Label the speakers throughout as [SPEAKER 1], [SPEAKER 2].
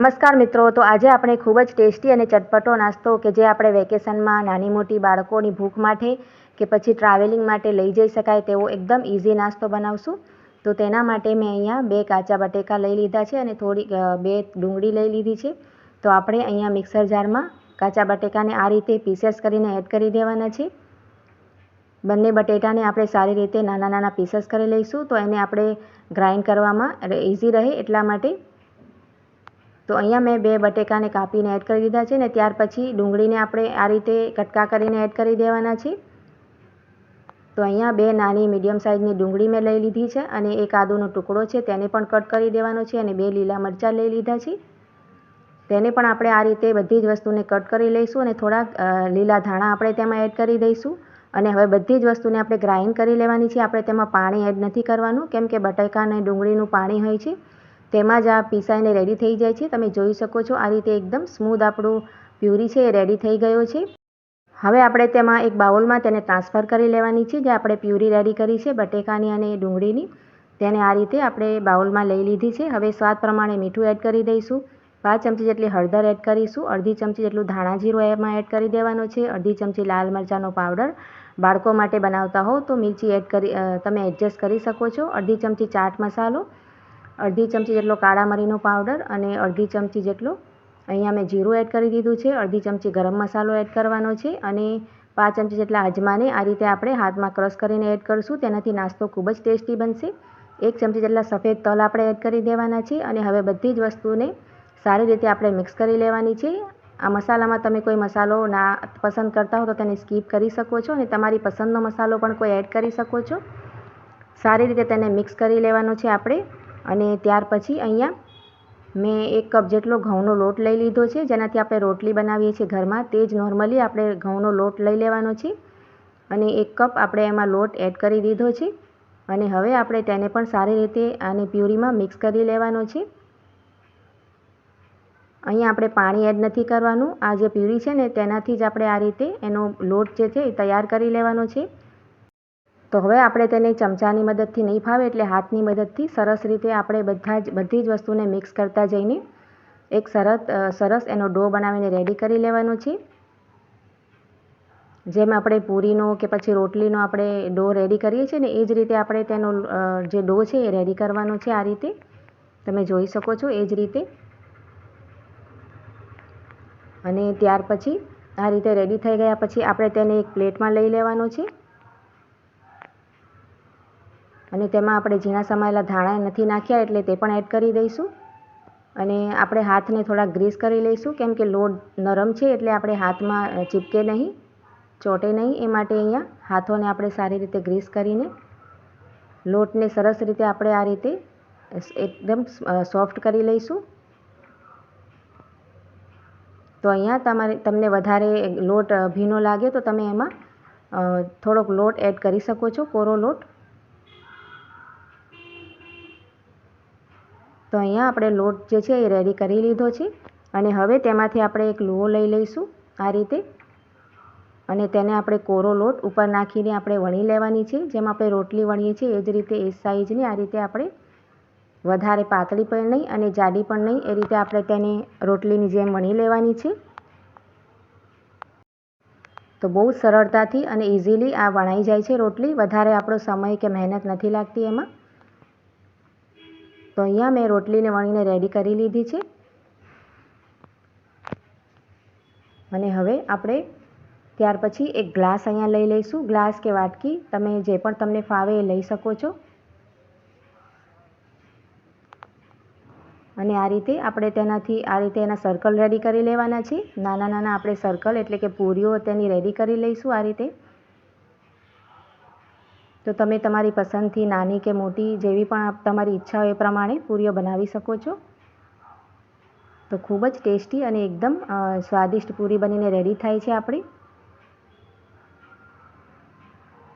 [SPEAKER 1] નમસ્કાર મિત્રો, તો આજે આપણે ખૂબ જ ટેસ્ટી અને ચટપટો નાસ્તો કે જે આપણે વેકેશનમાં નાની મોટી બાળકોની ભૂખ માટે કે પછી ટ્રાવેલિંગ માટે લઈ જઈ શકાય તેવો એકદમ ઇઝી નાસ્તો બનાવશું. તો તેના માટે મેં અહીંયા 2 કાચા બટેકા લઈ લીધા છે અને થોડી 2 ડુંગળી લઈ લીધી છે. તો આપણે અહીંયા મિક્સર જારમાં કાચા બટેકાને આ રીતે પીસેસ કરીને એડ કરી દેવાના છે. બંને બટેટાને આપણે સારી રીતે નાના નાના પીસેસ કરી લઈશું, તો એને આપણે ગ્રાઇન્ડ કરવામાં ઇઝી રહે એટલા માટે. તો અહીંયા મેં 2 બટેકાને કાપીને એડ કરી દીધા છે ને ત્યાર પછી ડુંગળીને આપણે આ રીતે કટકા કરીને એડ કરી દેવાના છે. તો અહીંયા 2 નાની મીડિયમ સાઇઝની ડુંગળી મેં લઈ લીધી છે અને એક આદુનો ટુકડો છે તેને પણ કટ કરી દેવાનો છે અને 2 લીલા મરચાં લઈ લીધા છે. તેને પણ આપણે આ રીતે બધી જ વસ્તુને કટ કરી લઈશું અને થોડાક લીલા ધાણા આપણે તેમાં એડ કરી દઈશું. અને હવે બધી જ વસ્તુને આપણે ગ્રાઇન્ડ કરી લેવાની છે. આપણે તેમાં પાણી એડ નથી કરવાનું, કેમ કે બટાકા અને ડુંગળીનું પાણી હોય છે તેમાં જ આ પીસાઈને રેડી થઈ જાય છે. તમે જોઈ શકો છો આ રીતે એકદમ સ્મૂધ આપણું પ્યુરી છે એ રેડી થઈ ગયો છે. હવે આપણે તેમાં એક બાઉલમાં તેને ટ્રાન્સફર કરી લેવાની છે. જે આપણે પ્યુરી રેડી કરી છે બટેકાની અને ડુંગળીની, તેને આ રીતે આપણે બાઉલમાં લઈ લીધી છે. હવે સ્વાદ પ્રમાણે મીઠું એડ કરી દઈશું, 5 ચમચી જેટલી હળદર એડ કરીશું, અડધી ચમચી જેટલું ધાણા જીરું એમાં એડ કરી દેવાનું છે, અડધી ચમચી લાલ મરચાંનો પાવડર. બાળકો માટે બનાવતા હો તો મિરચી એડ કરી તમે એડજસ્ટ કરી શકો છો. અડધી ચમચી ચાટ મસાલો, અડધી ચમચી જેટલો કાળા મરીનો પાવડર અને અડધી ચમચી જેટલો અહીંયા મેં જીરું એડ કરી દીધું છે. અડધી ચમચી ગરમ મસાલો એડ કરવાનો છે અને 5 ચમચી જેટલા અજમાને આ રીતે આપણે હાથમાં ક્રશ કરીને એડ કરીશું. તેનાથી નાસ્તો ખૂબ જ ટેસ્ટી બનશે. 1 ચમચી જેટલા સફેદ તલ આપણે એડ કરી દેવાના છે અને હવે બધી જ વસ્તુને સારી રીતે આપણે મિક્સ કરી લેવાની છે. આ મસાલામાં તમે કોઈ મસાલો ના પસંદ કરતા હો તો તેને સ્કીપ કરી શકો છો અને તમારી પસંદનો મસાલો પણ કોઈ એડ કરી શકો છો. સારી રીતે તેને મિક્સ કરી લેવાનો છે આપણે. અને ત્યાર પછી અહીંયા મેં 1 કપ જેટલો ઘઉંનો લોટ લઈ લીધો છે, જેનાથી આપણે રોટલી બનાવીએ છીએ ઘરમાં તે જ નોર્મલી આપણે ઘઉંનો લોટ લઈ લેવાનો છે અને 1 કપ આપણે એમાં લોટ એડ કરી દીધો છે. અને હવે આપણે તેને પણ સારી રીતે આને પ્યુરીમાં મિક્સ કરી લેવાનો છે. અહીંયા આપણે પાણી એડ નથી કરવાનું. આ જે પ્યુરી છે ને તેનાથી જ આપણે આ રીતે એનો લોટ જે છે એ તૈયાર કરી લેવાનો છે. તો હવે આપણે તેને ચમચાની મદદથી નહીં ફાવે એટલે હાથની મદદથી સરસ રીતે આપણે બધી જ વસ્તુને મિક્સ કરતા જઈને એક સરસ એનો ડો બનાવીને રેડી કરી લેવાનો છે. જેમ આપણે પૂરીનો કે પછી રોટલીનો આપણે ડો રેડી કરીએ છીએ ને એ જ રીતે આપણે તેનો જે ડો છે એ રેડી કરવાનો છે. આ રીતે તમે જોઈ શકો છો એ જ રીતે. અને ત્યાર પછી આ રીતે રેડી થઈ ગયા પછી આપણે તેને એક પ્લેટમાં લઈ લેવાનો છે અને તેમાં આપણે ઝીણા સમાયેલા ધાણા નથી નાખ્યા એટલે તે પણ એડ કરી દઈશું. અને આપણે હાથને થોડા ગ્રીસ કરી લઈશું, કેમ કે લોટ નરમ છે એટલે આપણે હાથમાં ચીપકે નહીં, ચોંટે નહીં. એ માટે અહીંયા હાથોને આપણે સારી રીતે ગ્રીસ કરીને લોટને સરસ રીતે આપણે આ રીતે એકદમ સોફ્ટ કરી લઈશું. તો અહીંયા તમને વધારે લોટ ભીનો લાગે તો તમે એમાં થોડોક લોટ એડ કરી શકો છો, કોરો લોટ. તો અહીંયા આપણે લોટ જે છે એ રેડી કરી લીધો છે અને હવે તેમાંથી આપણે એક લુઓ લઈ લઈશું આ રીતે અને તેને આપણે કોરો લોટ ઉપર નાખીને આપણે વણી લેવાની છે. જેમ આપણે રોટલી વણીએ છીએ એ જ રીતે એ સાઈઝની આ રીતે આપણે વધારે પાતળી પણ નહીં અને જાડી પણ નહીં, એ રીતે આપણે તેને રોટલીની જેમ વણી લેવાની છે. તો બહુ જ સરળતાથી અને ઇઝીલી આ વણાઈ જાય છે રોટલી. વધારે આપણો સમય કે મહેનત નથી લાગતી એમાં. તો અહીંયા મેં રોટલીને વણીને રેડી કરી લીધી છે અને હવે આપણે ત્યાર પછી એક ગ્લાસ અહીંયા લઈ લઈશું. ગ્લાસ કે વાટકી તમે જે પણ તમને ફાવે એ લઈ શકો છો. અને આ રીતે આપણે તેનાથી આ રીતે એના સર્કલ રેડી કરી લેવાના છે. નાના નાના આપણે સર્કલ એટલે કે પૂરીઓ તેની રેડી કરી લઈશું આ રીતે. તો તમે તમારી પસંદથી નાની કે મોટી જેવી પણ તમારી ઈચ્છા હોય એ પ્રમાણે પૂરીઓ બનાવી શકો છો. તો ખૂબ જ ટેસ્ટી અને એકદમ સ્વાદિષ્ટ પૂરી બનીને રેડી થાય છે આપણી.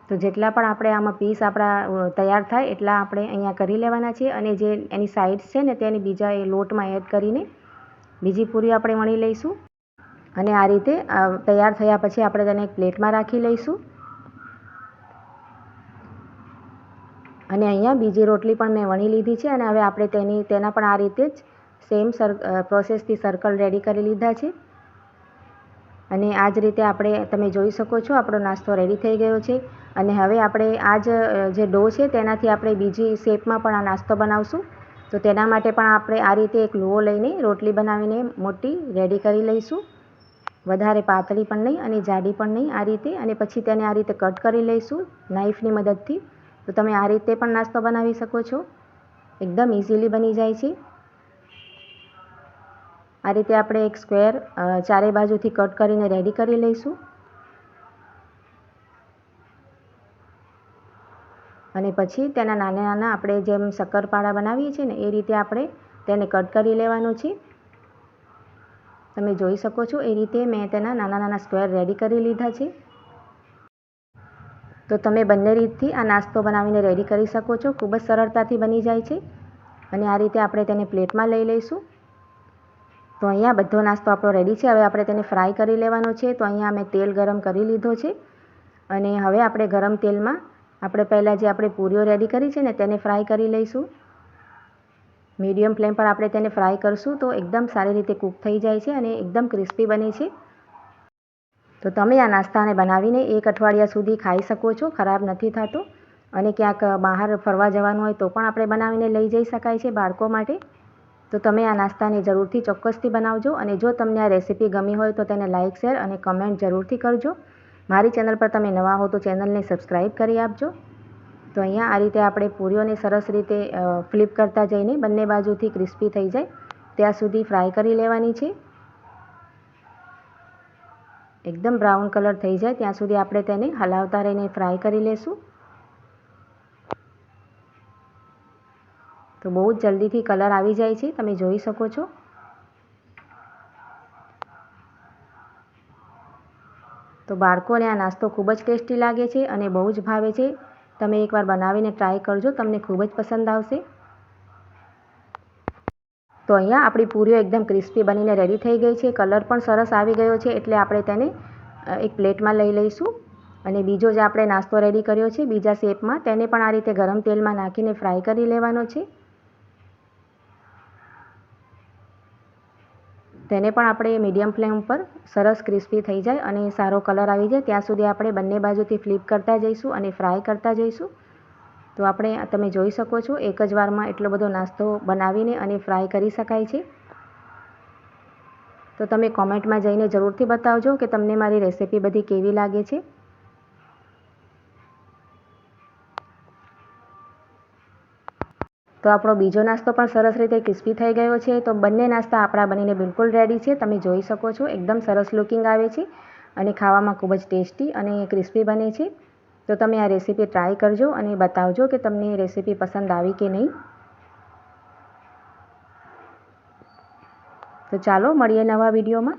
[SPEAKER 1] તો જેટલા પણ આપણે આમાં પીસ આપણા તૈયાર થાય એટલા આપણે અહીંયા કરી લેવાના છે અને જે એની સાઇડ્સ છે ને તેની બીજા એ લોટમાં એડ કરીને બીજી પૂરી આપણે વણી લઈશું. અને આ રીતે તૈયાર થયા પછી આપણે તેને એક પ્લેટમાં રાખી લઈશું. અને અહીંયા બીજી રોટલી પણ મેં વણી લીધી છે અને હવે આપણે તેના પણ આ રીતે જ સેમ પ્રોસેસથી સર્કલ રેડી કરી લીધા છે અને આ જ રીતે આપણે તમે જોઈ શકો છો આપણો નાસ્તો રેડી થઈ ગયો છે. અને હવે આપણે આ જે ડો છે તેનાથી આપણે બીજી શેપમાં પણ આ નાસ્તો બનાવશું. તો તેના માટે પણ આપણે આ રીતે એક લુઓ લઈને રોટલી બનાવીને મોટી રેડી કરી લઈશું. વધારે પાતળી પણ નહીં અને જાડી પણ નહીં, આ રીતે. અને પછી તેને આ રીતે કટ કરી લઈશું નાઈફની મદદથી. તો તમે આ રીતે પણ નાસ્તો બનાવી શકો છો, એકદમ ઇઝીલી બની જાય છે. આ રીતે આપણે એક સ્ક્વેર ચારે બાજુથી કટ કરીને રેડી કરી લઈશું. અને પછી તેના નાના નાના આપણે જેમ શક્કરપારા બનાવીએ છીએ ને એ રીતે આપણે તેને કટ કરી લેવાનું છે. તમે જોઈ શકો છો એ રીતે મેં તેના નાના નાના સ્ક્વેર રેડી કરી લીધા છે. તો તમે બંને રીતથી આ નાસ્તો બનાવીને રેડી કરી શકો છો, ખૂબ જ સરળતાથી બની જાય છે. અને આ રીતે આપણે તેને પ્લેટમાં લઈ લઈશું. તો અહીંયા બધો નાસ્તો આપણો રેડી છે. હવે આપણે તેને ફ્રાય કરી લેવાનો છે. તો અહીંયા મેં તેલ ગરમ કરી લીધો છે અને હવે આપણે ગરમ તેલમાં આપણે પહેલાં જે આપણે પૂરીઓ રેડી કરી છે ને તેને ફ્રાય કરી લઈશું. મીડિયમ ફ્લેમ પર આપણે તેને ફ્રાય કરશું તો એકદમ સારી રીતે કૂક થઈ જાય છે અને એકદમ ક્રિસ્પી બને છે. તો તમે આ નાસ્તાને બનાવીને 1 અઠવાડિયા સુધી ખાઈ શકો છો, ખરાબ નથી થતો. અને ક્યાંક બહાર ફરવા જવાનું હોય તો પણ આપણે બનાવીને લઈ જઈ શકાય છે બાળકો માટે. તો તમે આ નાસ્તાને જરૂરથી ચોક્કસથી બનાવજો. અને જો તમને આ રેસીપી ગમી હોય તો તેને લાઇક, શેર અને કમેન્ટ જરૂરથી કરજો. મારી ચેનલ પર તમે નવા હો તો ચેનલને સબસ્ક્રાઈબ કરી આપજો. તો અહીંયા આ રીતે આપણે પૂરીઓને સરસ રીતે ફ્લિપ કરતા જઈને બંને બાજુથી ક્રિસ્પી થઈ જાય ત્યાં સુધી ફ્રાય કરી લેવાની છે. એકદમ બ્રાઉન કલર થઈ જાય ત્યાં સુધી આપણે તેને હલાવતા રહીને ફ્રાય કરી લેશું. તો બહુ જ જલ્દીથી કલર આવી જાય છે, તમે જોઈ શકો છો. તો બાળકોને આ નાસ્તો ખૂબ જ ટેસ્ટી લાગે છે અને બહુ જ ભાવે છે. તમે એકવાર બનાવીને ટ્રાય કરજો, તમને ખૂબ જ પસંદ આવશે. તો અહીંયા આપણી પૂરીઓ એકદમ ક્રિસ્પી બનીને રેડી થઈ ગઈ છે. કલર પણ સરસ આવી ગયો છે એટલે આપણે તેને એક પ્લેટમાં લઈ લઈશું. અને બીજો જે આપણે નાસ્તો રેડી કર્યો છે બીજા શેપમાં તેને પણ આ રીતે ગરમ તેલમાં નાખીને ફ્રાય કરી લેવાનો છે. તેને પણ આપણે મીડિયમ ફ્લેમ પર સરસ ક્રિસ્પી થઈ જાય અને સારો કલર આવી જાય ત્યાં સુધી આપણે બંને બાજુથી ફ્લિપ કરતા જઈશું અને ફ્રાય કરતા જઈશું. તો આપણે તમે જોઈ શકો છો એક જ વારમાં એટલો બધો નાસ્તો બનાવીને અને ફ્રાય કરી શકાય છે. તો તમે કોમેન્ટમાં જઈને જરૂરથી બતાવજો કે તમને મારી રેસીપી બધી કેવી લાગે છે. તો આપણો બીજો નાસ્તો પણ સરસ રીતે ક્રિસ્પી થઈ ગયો છે. તો બંને નાસ્તા આપણા બનીને બિલકુલ રેડી છે. તમે જોઈ શકો છો એકદમ સરસ લુકિંગ આવે છે અને ખાવામાં ખૂબ જ ટેસ્ટી અને ક્રિસ્પી બને છે. તો તમે આ રેસીપી ટ્રાય કરજો અને બતાવજો કે તમને રેસીપી પસંદ આવી કે નહીં. તો ચાલો મળીએ નવા વિડીયોમાં.